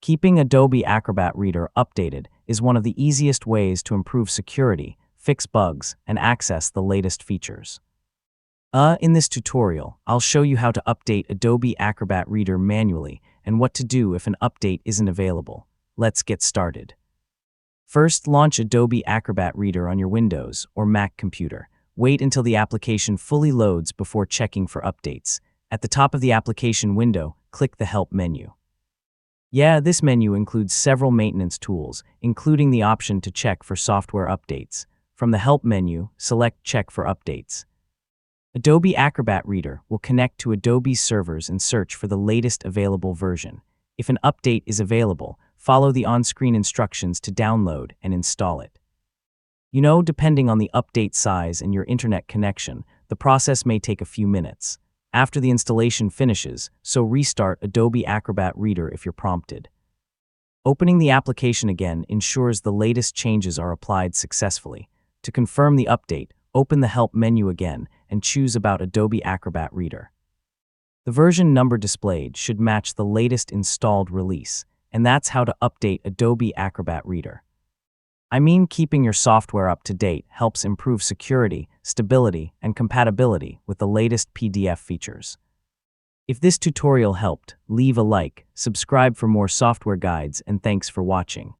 Keeping Adobe Acrobat Reader updated is one of the easiest ways to improve security, fix bugs, and access the latest features. In this tutorial, I'll show you how to update Adobe Acrobat Reader manually and what to do if an update isn't available. Let's get started. First, launch Adobe Acrobat Reader on your Windows or Mac computer. Wait until the application fully loads before checking for updates. At the top of the application window, click the Help menu. This menu includes several maintenance tools, including the option to check for software updates. From the Help menu, select Check for Updates. Adobe Acrobat Reader will connect to Adobe's servers and search for the latest available version. If an update is available, follow the on-screen instructions to download and install it. Depending on the update size and your internet connection, the process may take a few minutes. After the installation finishes, restart Adobe Acrobat Reader if you're prompted. Opening the application again ensures the latest changes are applied successfully. To confirm the update, open the Help menu again and choose about Adobe Acrobat Reader. The version number displayed should match the latest installed release, and that's how to update Adobe Acrobat Reader. Keeping your software up to date helps improve security, stability, and compatibility with the latest PDF features. If this tutorial helped, leave a like, subscribe for more software guides, and thanks for watching.